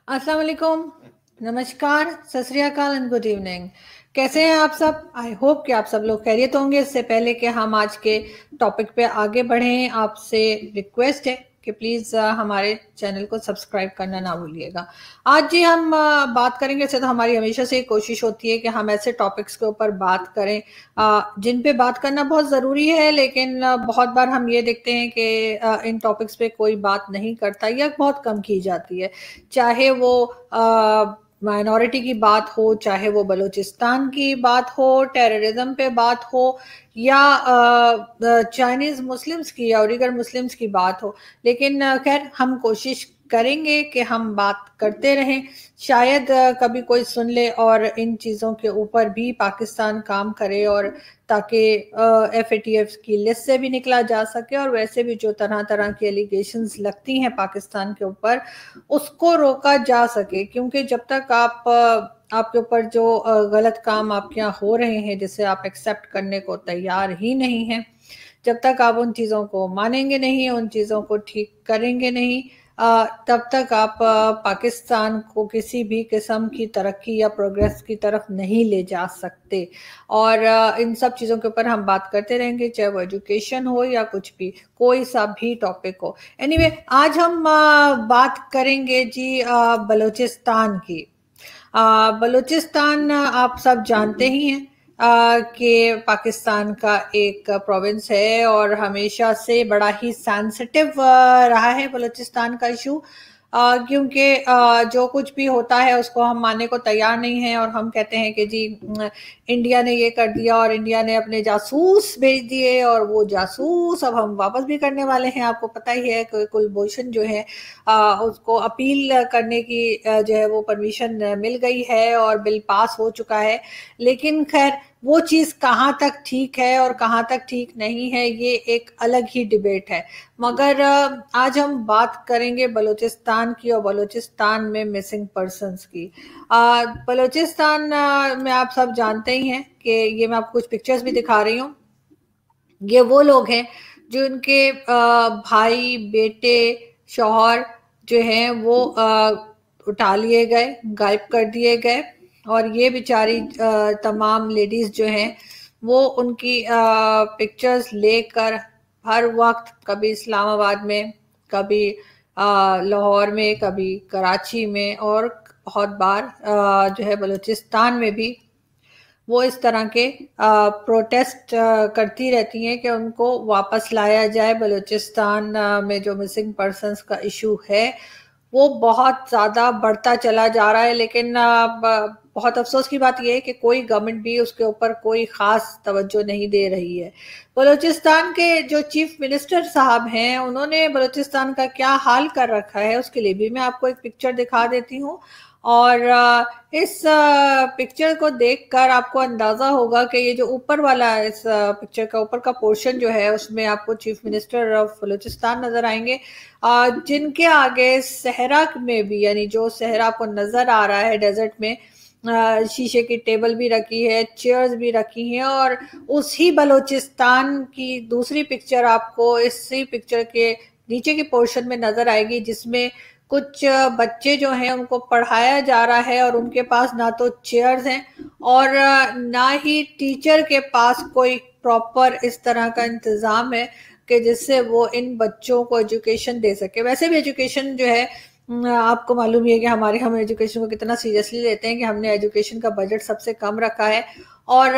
अस्सलाम वालेकुम, नमस्कार, सत श्री अकाल एंड गुड इवनिंग। कैसे हैं आप सब? आई होप कि आप सब लोग खैरियत होंगे। इससे पहले कि हम आज के टॉपिक पे आगे बढ़ें, आपसे रिक्वेस्ट है कि प्लीज़ हमारे चैनल को सब्सक्राइब करना ना भूलिएगा। आज जी हम बात करेंगे। ऐसे तो हमारी हमेशा से कोशिश होती है कि हम ऐसे टॉपिक्स के ऊपर बात करें जिन पे बात करना बहुत ज़रूरी है, लेकिन बहुत बार हम ये देखते हैं कि इन टॉपिक्स पे कोई बात नहीं करता या बहुत कम की जाती है। चाहे वो माइनॉरिटी की बात हो, चाहे वो बलूचिस्तान की बात हो, टेररिज्म पे बात हो, या चाइनीज मुस्लिम्स की या उइगर मुस्लिम्स की बात हो। लेकिन खैर हम कोशिश करेंगे कि हम बात करते रहें। शायद कभी कोई सुन ले और इन चीज़ों के ऊपर भी पाकिस्तान काम करे, और ताकि FATF की लिस्ट से भी निकला जा सके, और वैसे भी जो तरह तरह की एलिगेशंस लगती हैं पाकिस्तान के ऊपर उसको रोका जा सके। क्योंकि जब तक आपके ऊपर जो गलत काम आपके यहाँ हो रहे हैं जिसे आप एक्सेप्ट करने को तैयार ही नहीं हैं, जब तक आप उन चीज़ों को मानेंगे नहीं, उन चीज़ों को ठीक करेंगे नहीं, तब तक आप पाकिस्तान को किसी भी किस्म की तरक्की या प्रोग्रेस की तरफ नहीं ले जा सकते। और इन सब चीज़ों के ऊपर हम बात करते रहेंगे, चाहे वो एजुकेशन हो या कुछ भी, कोई सा भी टॉपिक हो। एनीवे, आज हम बात करेंगे जी बलूचिस्तान की। बलूचिस्तान आप सब जानते ही हैं कि पाकिस्तान का एक प्रोविंस है, और हमेशा से बड़ा ही सेंसिटिव रहा है बलूचिस्तान का इशू। क्योंकि जो कुछ भी होता है उसको हम मानने को तैयार नहीं है, और हम कहते हैं कि जी इंडिया ने ये कर दिया, और इंडिया ने अपने जासूस भेज दिए, और वो जासूस अब हम वापस भी करने वाले हैं। आपको पता ही है कि कुलभूषण जो है उसको अपील करने की जो है वो परमिशन मिल गई है और बिल पास हो चुका है। लेकिन खैर वो चीज़ कहाँ तक ठीक है और कहाँ तक ठीक नहीं है, ये एक अलग ही डिबेट है। मगर आज हम बात करेंगे बलूचिस्तान की, और बलूचिस्तान में मिसिंग पर्सन्स की। बलूचिस्तान में आप सब जानते ही हैं कि ये मैं आपको कुछ पिक्चर्स भी दिखा रही हूँ। ये वो लोग हैं जो उनके भाई, बेटे, शौहर जो हैं वो उठा लिए गए, गायब कर दिए गए, और ये बेचारी तमाम लेडीज जो हैं वो उनकी पिक्चर्स लेकर हर वक्त कभी इस्लामाबाद में, कभी लाहौर में, कभी कराची में, और बहुत बार जो है बलूचिस्तान में भी वो इस तरह के प्रोटेस्ट करती रहती हैं कि उनको वापस लाया जाए। बलूचिस्तान में जो मिसिंग पर्सन्स का इशू है वो बहुत ज़्यादा बढ़ता चला जा रहा है। लेकिन बहुत अफसोस की बात यह है कि कोई गवर्नमेंट भी उसके ऊपर कोई ख़ास तवज्जो नहीं दे रही है। बलूचिस्तान के जो चीफ मिनिस्टर साहब हैं उन्होंने बलूचिस्तान का क्या हाल कर रखा है उसके लिए भी मैं आपको एक पिक्चर दिखा देती हूँ। और इस पिक्चर को देखकर आपको अंदाजा होगा कि ये जो ऊपर वाला इस पिक्चर का ऊपर का पोर्शन जो है उसमें आपको चीफ मिनिस्टर ऑफ बलूचिस्तान नजर आएंगे, जिनके आगे सहरा में भी, यानी जो सहरा आपको नजर आ रहा है डेजर्ट में, शीशे की टेबल भी रखी है, चेयर्स भी रखी हैं। और उसी बलूचिस्तान की दूसरी पिक्चर आपको इसी पिक्चर के नीचे के पोर्शन में नजर आएगी, जिसमें कुछ बच्चे जो हैं उनको पढ़ाया जा रहा है, और उनके पास ना तो चेयर्स हैं और ना ही टीचर के पास कोई प्रॉपर इस तरह का इंतजाम है कि जिससे वो इन बच्चों को एजुकेशन दे सके। वैसे भी एजुकेशन जो है, आपको मालूम ही है कि हम एजुकेशन को कितना सीरियसली लेते हैं कि हमने एजुकेशन का बजट सबसे कम रखा है। और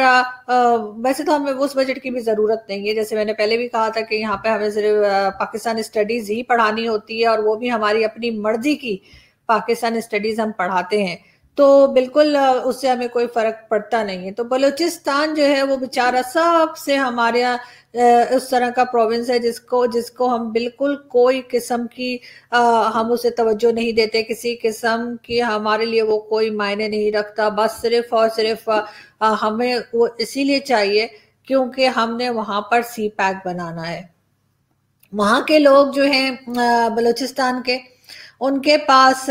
वैसे तो हमें उस बजट की भी ज़रूरत नहीं है। जैसे मैंने पहले भी कहा था कि यहाँ पे हमें सिर्फ पाकिस्तान स्टडीज़ ही पढ़ानी होती है, और वो भी हमारी अपनी मर्जी की पाकिस्तान स्टडीज़ हम पढ़ाते हैं, तो बिल्कुल उससे हमें कोई फ़र्क पड़ता नहीं है। तो बलूचिस्तान जो है वो बेचारा सबसे हमारे यहाँ उस तरह का प्रोविंस है जिसको जिसको हम बिल्कुल कोई किस्म की हम उसे तवज्जो नहीं देते, किसी किस्म की हमारे लिए वो कोई मायने नहीं रखता। बस सिर्फ और सिर्फ हमें वो इसीलिए चाहिए क्योंकि हमने वहां पर सी पैक बनाना है। वहां के लोग जो हैं बलूचिस्तान के, उनके पास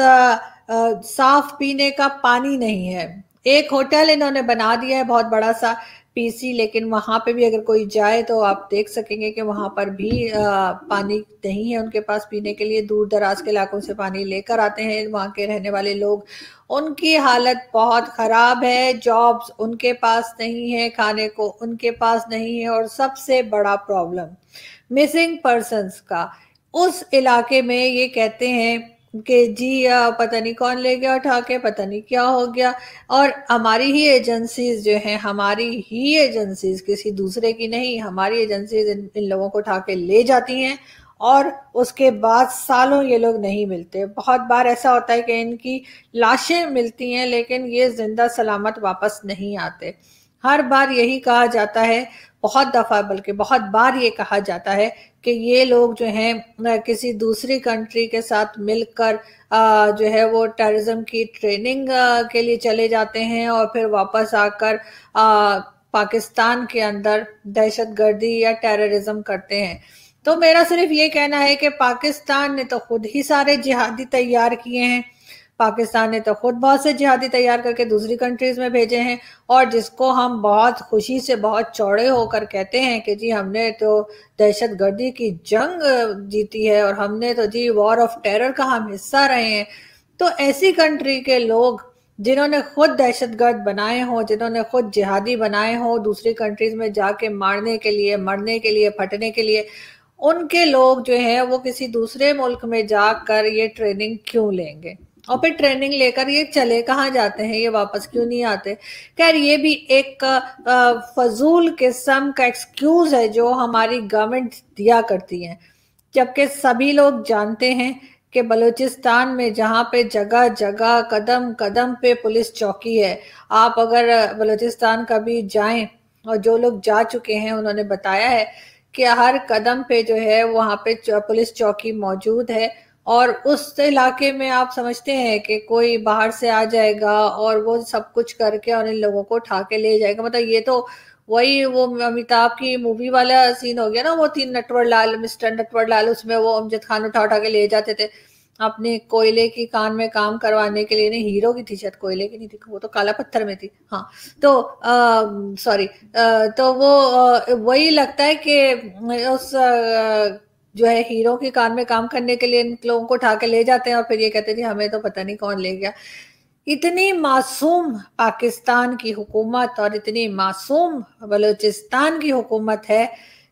साफ पीने का पानी नहीं है। एक होटल इन्होंने बना दिया है बहुत बड़ा सा, पीसी, लेकिन वहां पे भी अगर कोई जाए तो आप देख सकेंगे कि वहां पर भी पानी नहीं है उनके पास पीने के लिए। दूर दराज के इलाकों से पानी लेकर आते हैं वहां के रहने वाले लोग। उनकी हालत बहुत खराब है, जॉब्स उनके पास नहीं है, खाने को उनके पास नहीं है, और सबसे बड़ा प्रॉब्लम मिसिंग पर्सन्स का। उस इलाके में ये कहते हैं कि जी पता नहीं कौन ले गया उठा के, पता नहीं क्या हो गया। और हमारी ही एजेंसीज जो हैं, हमारी ही एजेंसीज, किसी दूसरे की नहीं, हमारी एजेंसीज इन लोगों को उठा के ले जाती हैं और उसके बाद सालों ये लोग नहीं मिलते। बहुत बार ऐसा होता है कि इनकी लाशें मिलती हैं लेकिन ये जिंदा सलामत वापस नहीं आते। हर बार यही कहा जाता है, बहुत दफा बल्कि बहुत बार ये कहा जाता है कि ये लोग जो हैं किसी दूसरी कंट्री के साथ मिलकर जो है वो टेररिज्म की ट्रेनिंग के लिए चले जाते हैं और फिर वापस आकर पाकिस्तान के अंदर दहशतगर्दी या टेररिज्म करते हैं। तो मेरा सिर्फ ये कहना है कि पाकिस्तान ने तो खुद ही सारे जिहादी तैयार किए हैं, पाकिस्तान ने तो खुद बहुत से जिहादी तैयार करके दूसरी कंट्रीज में भेजे हैं, और जिसको हम बहुत खुशी से बहुत चौड़े होकर कहते हैं कि जी हमने तो दहशतगर्दी की जंग जीती है और हमने तो जी वॉर ऑफ टेरर का हम हिस्सा रहे हैं। तो ऐसी कंट्री के लोग जिन्होंने खुद दहशतगर्द बनाए हों, जिन्होंने खुद जिहादी बनाए हों दूसरी कंट्रीज में जाके मारने के लिए, मरने के लिए, फटने के लिए, उनके लोग जो है वो किसी दूसरे मुल्क में जाकर ये ट्रेनिंग क्यों लेंगे? और फिर ट्रेनिंग लेकर ये चले कहाँ जाते हैं, ये वापस क्यों नहीं आते? खैर ये भी एक फजूल किस्म का एक्सक्यूज है जो हमारी गवर्नमेंट दिया करती है, जबकि सभी लोग जानते हैं कि बलूचिस्तान में जहाँ पे जगह जगह कदम कदम पे पुलिस चौकी है। आप अगर बलूचिस्तान कभी जाएं, और जो लोग जा चुके हैं उन्होंने बताया है कि हर कदम पे जो है वहाँ पे पुलिस चौकी मौजूद है। और उस इलाके में आप समझते हैं कि कोई बाहर से आ जाएगा और वो सब कुछ करके और इन लोगों को उठा के ले जाएगा। मतलब ये तो वही वो अमिताभ की मूवी वाला सीन हो गया ना, वो थी नटवर लाल, मिस्टर नटवर लाल, उसमें वो अमजद खान उठा उठा के ले जाते थे अपने कोयले की कान में काम करवाने के लिए। नहीं, हीरो की थी शायद, कोयले की नहीं थी, वो तो काला पत्थर में थी। हाँ, तो सॉरी, तो वो वही लगता है कि उस जो है हीरो के कान में काम करने के लिए इन लोगों को उठा के ले जाते हैं और फिर ये कहते थे हमें तो पता नहीं कौन ले गया। इतनी मासूम पाकिस्तान की हुकूमत और इतनी मासूम बलूचिस्तान की हुकूमत है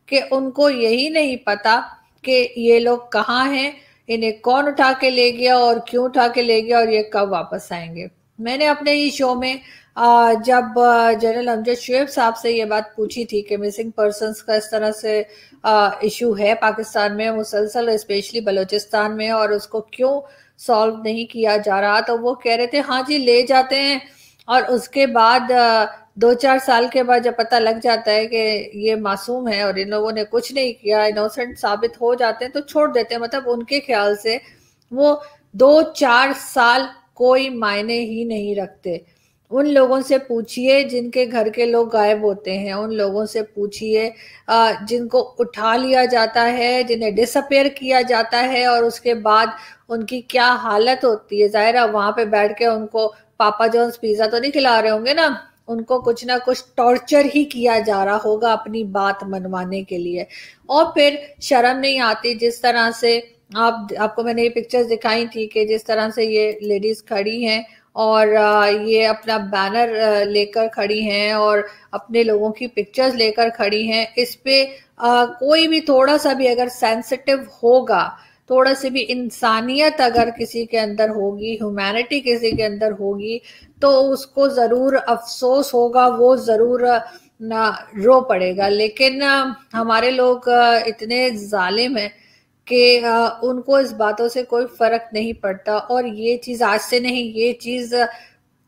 कि उनको यही नहीं पता कि ये लोग कहाँ हैं, इन्हें कौन उठा के ले गया और क्यों उठा के ले गया और ये कब वापस आएंगे। मैंने अपने ही शो में जब जनरल अमजद शुएब साहब से ये बात पूछी थी कि मिसिंग पर्सन्स का इस तरह से इशू है पाकिस्तान में मुसलसल, स्पेशली बलूचिस्तान में, और उसको क्यों सॉल्व नहीं किया जा रहा, तो वो कह रहे थे हाँ जी ले जाते हैं और उसके बाद 2-4 साल के बाद जब पता लग जाता है कि ये मासूम है और इन लोगों ने कुछ नहीं किया, इनोसेंट साबित हो जाते हैं तो छोड़ देते हैं। मतलब उनके ख्याल से वो 2-4 साल कोई मायने ही नहीं रखते। उन लोगों से पूछिए जिनके घर के लोग गायब होते हैं, उन लोगों से पूछिए जिनको उठा लिया जाता है, जिन्हें डिसअपेयर किया जाता है और उसके बाद उनकी क्या हालत होती है। जाहिर है वहां पे बैठ के उनको पापा जॉन्स पिज्जा तो नहीं खिला रहे होंगे ना, उनको कुछ ना कुछ टॉर्चर ही किया जा रहा होगा अपनी बात मनवाने के लिए। और फिर शर्म नहीं आती जिस तरह से आपको मैंने ये पिक्चर्स दिखाई थी कि जिस तरह से ये लेडीज खड़ी हैं और ये अपना बैनर लेकर खड़ी हैं और अपने लोगों की पिक्चर्स लेकर खड़ी हैं। इस पे कोई भी थोड़ा सा भी अगर सेंसिटिव होगा, थोड़ा सी भी इंसानियत अगर किसी के अंदर होगी, ह्यूमैनिटी किसी के अंदर होगी, तो उसको जरूर अफसोस होगा, वो जरूर ना रो पड़ेगा। लेकिन हमारे लोग इतने जालिम हैं कि उनको इस बातों से कोई फर्क नहीं पड़ता। और ये चीज आज से नहीं, ये चीज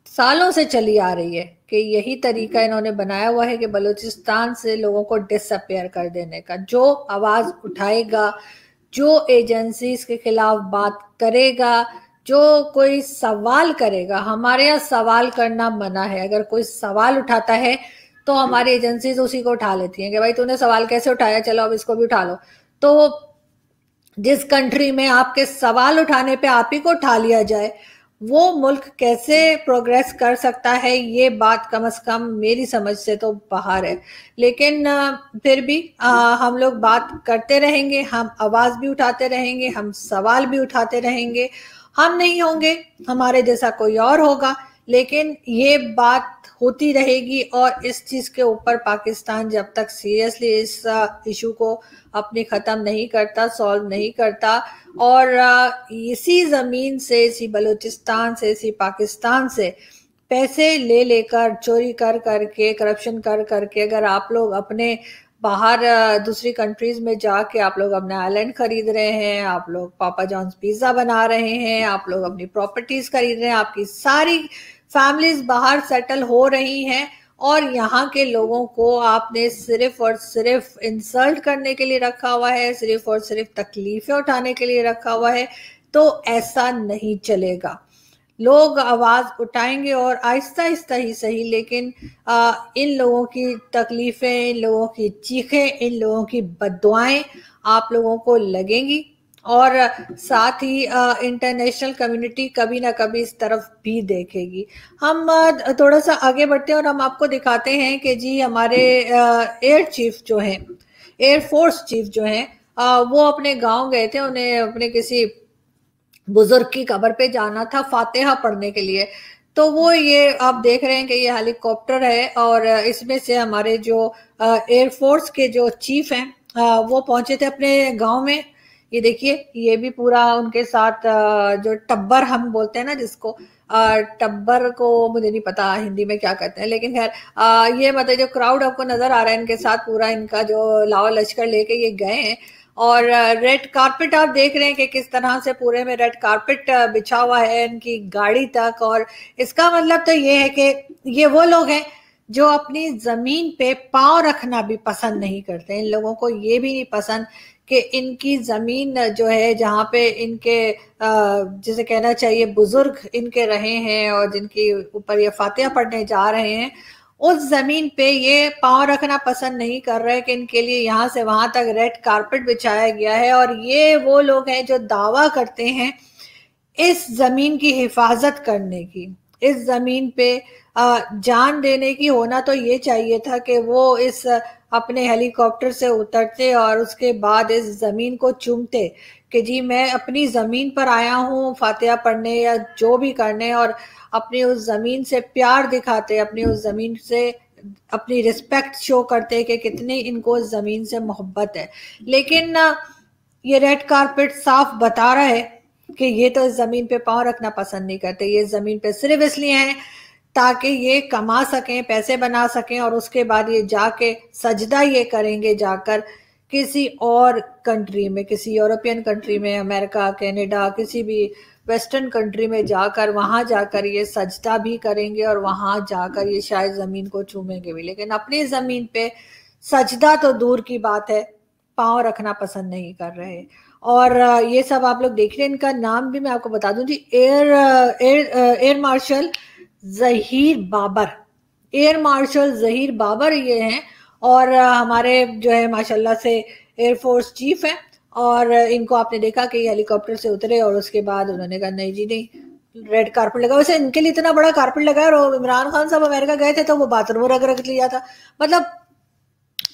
सालों से चली आ रही है कि यही तरीका इन्होंने बनाया हुआ है कि बलूचिस्तान से लोगों को डिसअपेयर कर देने का। जो आवाज उठाएगा, जो एजेंसीज के खिलाफ बात करेगा, जो कोई सवाल करेगा, हमारे यहाँ सवाल करना मना है। अगर कोई सवाल उठाता है तो हमारी एजेंसीज उसी को उठा लेती हैं कि भाई तूने सवाल कैसे उठाया, चलो अब इसको भी उठा लो। तो जिस कंट्री में आपके सवाल उठाने पे आप ही को उठा लिया जाए, वो मुल्क कैसे प्रोग्रेस कर सकता है, ये बात कम से कम मेरी समझ से तो बाहर है। लेकिन फिर भी हम लोग बात करते रहेंगे, हम आवाज भी उठाते रहेंगे, हम सवाल भी उठाते रहेंगे। हम नहीं होंगे, हमारे जैसा कोई और होगा, लेकिन ये बात होती रहेगी। और इस चीज के ऊपर पाकिस्तान जब तक सीरियसली इस इशू को अपनी खत्म नहीं करता, सॉल्व नहीं करता, और इसी जमीन से, इसी बलूचिस्तान से, इसी पाकिस्तान से पैसे ले लेकर, चोरी कर करके, करप्शन कर करके, अगर आप लोग अपने बाहर दूसरी कंट्रीज में जाके आप लोग अपने आइलैंड खरीद रहे हैं, आप लोग पापा जॉन्स पिज्जा बना रहे हैं, आप लोग अपनी प्रॉपर्टीज खरीद रहे हैं, आपकी सारी फैमिलीज बाहर सेटल हो रही हैं, और यहाँ के लोगों को आपने सिर्फ और सिर्फ इंसल्ट करने के लिए रखा हुआ है, सिर्फ और सिर्फ तकलीफें उठाने के लिए रखा हुआ है, तो ऐसा नहीं चलेगा। लोग आवाज उठाएंगे, और आहिस्ता आहिस्ता ही सही, लेकिन इन लोगों की तकलीफें, इन लोगों की चीखें, इन लोगों की बद्दुआएं आप लोगों को लगेंगी। और साथ ही इंटरनेशनल कम्युनिटी कभी ना कभी इस तरफ भी देखेगी। हम थोड़ा सा आगे बढ़ते हैं और हम आपको दिखाते हैं कि जी हमारे एयर चीफ जो हैं, एयरफोर्स चीफ जो हैं, वो अपने गांव गए थे, उन्हें अपने किसी बुजुर्ग की कब्र पे जाना था फातिहा पढ़ने के लिए। तो वो ये आप देख रहे हैं कि ये हेलीकॉप्टर है, और इसमें से हमारे जो एयरफोर्स के जो चीफ हैं वो पहुंचे थे अपने गांव में। ये देखिए, ये भी पूरा उनके साथ जो टब्बर हम बोलते हैं ना, जिसको टब्बर को मुझे नहीं पता हिंदी में क्या कहते हैं, लेकिन खैर ये मतलब जो क्राउड आपको नजर आ रहा है इनके साथ, पूरा इनका जो लावा लश्कर लेके ये गए हैं। और रेड कारपेट आप देख रहे हैं कि किस तरह से पूरे में रेड कारपेट बिछा हुआ है इनकी गाड़ी तक। और इसका मतलब तो ये है कि ये वो लोग हैं जो अपनी जमीन पे पांव रखना भी पसंद नहीं करते। इन लोगों को ये भी नहीं पसंद कि इनकी जमीन जो है, जहाँ पे इनके जिसे कहना चाहिए बुजुर्ग इनके रहे हैं और जिनकी ऊपर ये फातिहा पढ़ने जा रहे हैं, उस जमीन पे ये पांव रखना पसंद नहीं कर रहे कि इनके लिए यहाँ से वहां तक रेड कारपेट बिछाया गया है। और ये वो लोग हैं जो दावा करते हैं इस जमीन की हिफाजत करने की, इस जमीन पे जान देने की। होना तो ये चाहिए था कि वो इस अपने हेलीकॉप्टर से उतरते और उसके बाद इस जमीन को चूमते कि जी मैं अपनी जमीन पर आया हूँ फातिहा पढ़ने या जो भी करने, और अपनी उस जमीन से प्यार दिखाते, अपनी उस जमीन से अपनी रिस्पेक्ट शो करते कि कितनी इनको उस जमीन से मोहब्बत है। लेकिन ये रेड कारपेट साफ बता रहा है कि ये तो इस जमीन पे पांव रखना पसंद नहीं करते। ये जमीन पे सिर्फ इसलिए हैं ताकि ये कमा सकें, पैसे बना सकें, और उसके बाद ये जाके सजदा ये करेंगे जाकर किसी और कंट्री में, किसी यूरोपियन कंट्री में, अमेरिका, कनाडा, किसी भी वेस्टर्न कंट्री में जाकर, वहां जाकर ये सजदा भी करेंगे और वहां जाकर ये शायद जमीन को चूमेंगे भी। लेकिन अपनी जमीन पे सजदा तो दूर की बात है, पांव रखना पसंद नहीं कर रहे। और ये सब आप लोग देख रहे हैं। इनका नाम भी मैं आपको बता दूं जी, air marshal Zaheer Babar, air marshal Zaheer Babar ये हैं। और हमारे जो है माशाल्लाह से एयरफोर्स चीफ हैं। और इनको आपने देखा कि ये हेलीकॉप्टर से उतरे और उसके बाद उन्होंने कहा नहीं जी नहीं, रेड कारपेट लगा। वैसे इनके लिए इतना बड़ा कारपेट लगा है, और इमरान खान साहब अमेरिका गए थे तो वो बाथरूम रख लिया था। मतलब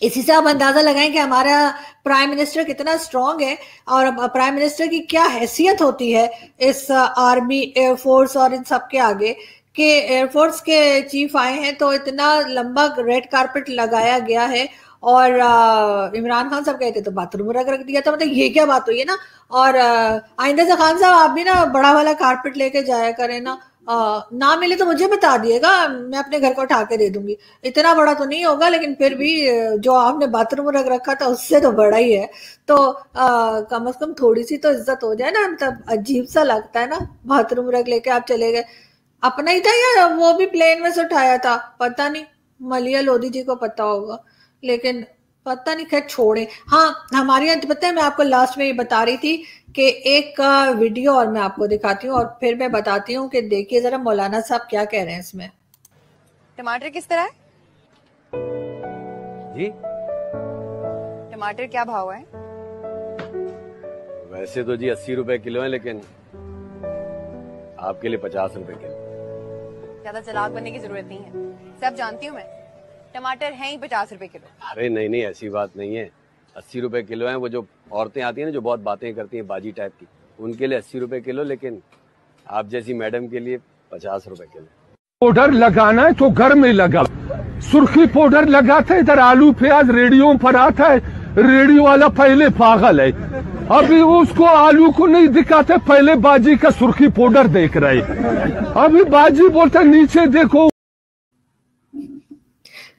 इसी से आप अंदाजा लगाएं कि हमारा प्राइम मिनिस्टर कितना स्ट्रांग है, और प्राइम मिनिस्टर की क्या हैसियत होती है इस आर्मी, एयरफोर्स और इन सब के आगे, कि एयरफोर्स के चीफ आए हैं तो इतना लंबा रेड कारपेट लगाया गया है। और इमरान खान साहब कहते तो बाथरूम रख दिया था। मतलब ये क्या बात हुई है ना। और आइंदा से खान साहब आप भी ना बड़ा वाला कारपेट लेके जाया करें ना। ना मिले तो मुझे बता दिएगा, मैं अपने घर को उठा के दे दूंगी। इतना बड़ा तो नहीं होगा, लेकिन फिर भी जो आपने बाथरूम रख रखा था उससे तो बड़ा ही है। तो कम से कम थोड़ी सी तो इज्जत हो जाए ना। मतलब अजीब सा लगता है ना, बाथरूम रख लेके आप चले गए। अपना ही था या वो भी प्लेन में से उठाया था, पता नहीं, मलिया लोधी जी को पता होगा। लेकिन पता नहीं, खैर छोड़े। हाँ, हमारे यहाँ पता है, मैं आपको लास्ट में ये बता रही थी कि एक वीडियो और मैं आपको दिखाती हूँ और फिर मैं बताती हूँ कि देखिए जरा मौलाना साहब क्या कह रहे हैं इसमें। टमाटर किस तरह है जी? टमाटर क्या भाव है? वैसे तो जी 80 रुपए किलो है, लेकिन आपके लिए 50 रुपए किलो। ज्यादा चालाक बनने की जरूरत नहीं है, सब जानती हूँ मैं। टमाटर हैं ही 50 रुपए किलो। अरे नहीं नहीं, ऐसी बात नहीं है, 80 रुपए किलो है। वो जो औरतें आती हैं ना, जो बहुत बातें करती हैं बाजी टाइप की, उनके लिए 80 रुपए किलो, लेकिन आप जैसी मैडम के लिए 50 रुपए किलो। पाउडर लगाना है तो घर में लगा, सुर्खी पाउडर लगाते इधर आलू प्याज रेडियो पर आता है, रेडियो वाला पहले पागल है, अभी उसको आलू को नहीं दिखाते, पहले बाजी का सुर्खी पाउडर देख रहे। अभी बाजी बोलता नीचे देखो।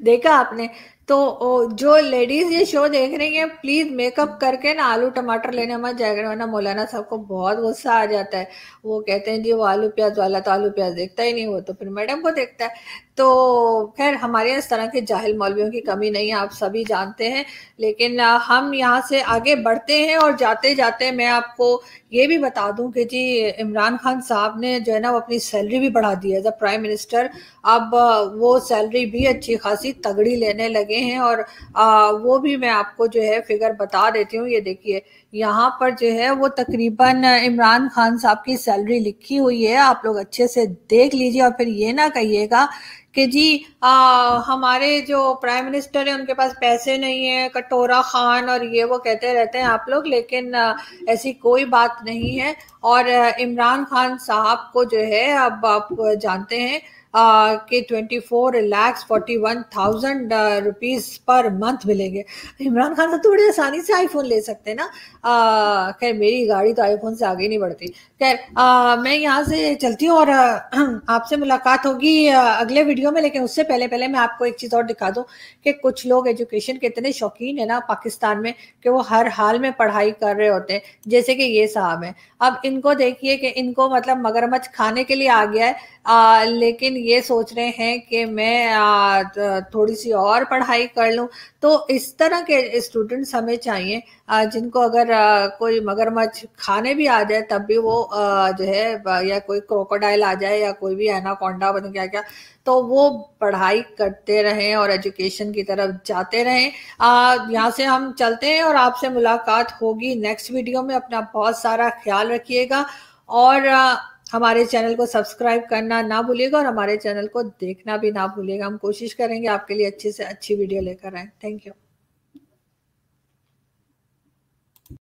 देखा आपने? तो जो लेडीज ये शो देख रही हैं, प्लीज मेकअप करके ना आलू टमाटर लेने मत जाएगा, वरना मौलाना साहब को बहुत गुस्सा आ जाता है। वो कहते हैं जी वो आलू प्याज वाला तो आलू प्याज देखता ही नहीं, वो तो फिर मैडम को देखता है। तो खैर हमारे यहाँ इस तरह के जाहिल मौलवियों की कमी नहीं है, आप सभी जानते हैं। लेकिन हम यहाँ से आगे बढ़ते हैं और जाते जाते मैं आपको ये भी बता दूं कि जी इमरान खान साहब ने जो है ना वो अपनी सैलरी भी बढ़ा दी है एज अ प्राइम मिनिस्टर। अब वो सैलरी भी अच्छी खासी तगड़ी लेने लगे हैं, और वो भी मैं आपको जो है फिगर बता देती हूँ। ये देखिए यहाँ पर जो है वो तकरीबन इमरान खान साहब की सैलरी लिखी हुई है, आप लोग अच्छे से देख लीजिए और फिर ये ना कहिएगा कि जी हमारे जो प्राइम मिनिस्टर है उनके पास पैसे नहीं है, कटोरा खान और ये वो कहते रहते हैं आप लोग, लेकिन ऐसी कोई बात नहीं है। और इमरान खान साहब को जो है अब आप जानते हैं कि 24,41,000 रुपीज पर मंथ मिलेंगे। इमरान खान साहब तो बड़ी आसानी से आईफोन ले सकते हैं ना। खैर मेरी गाड़ी तो आईफोन से आगे नहीं बढ़ती। खैर मैं यहाँ से चलती हूँ और आपसे मुलाकात होगी अगले वीडियो में। लेकिन उससे पहले मैं आपको एक चीज और दिखा दूं कि कुछ लोग एजुकेशन के इतने शौकीन है ना पाकिस्तान में कि वो हर हाल में पढ़ाई कर रहे होते हैं, जैसे कि ये साहब हैं। अब इनको देखिए कि इनको मतलब मगरमच्छ खाने के लिए आ गया है, लेकिन ये सोच रहे हैं कि मैं थोड़ी सी और पढ़ाई कर लूं। तो इस तरह के स्टूडेंट्स हमें चाहिए जिनको अगर कोई मगरमच्छ खाने भी आ जाए तब भी वो जो है, या कोई क्रोकोडाइल आ जाए या कोई भी एनाकोंडा बन क्या क्या, तो वो पढ़ाई करते रहें और एजुकेशन की तरफ जाते रहें। यहाँ से हम चलते हैं और आपसे मुलाकात होगी नेक्स्ट वीडियो में। अपना बहुत सारा ख्याल रखिएगा और हमारे चैनल को सब्सक्राइब करना ना भूलिएगा और हमारे चैनल को देखना भी ना भूलिएगा। हम कोशिश करेंगे आपके लिए अच्छी से अच्छी वीडियो लेकर आए। Thank you.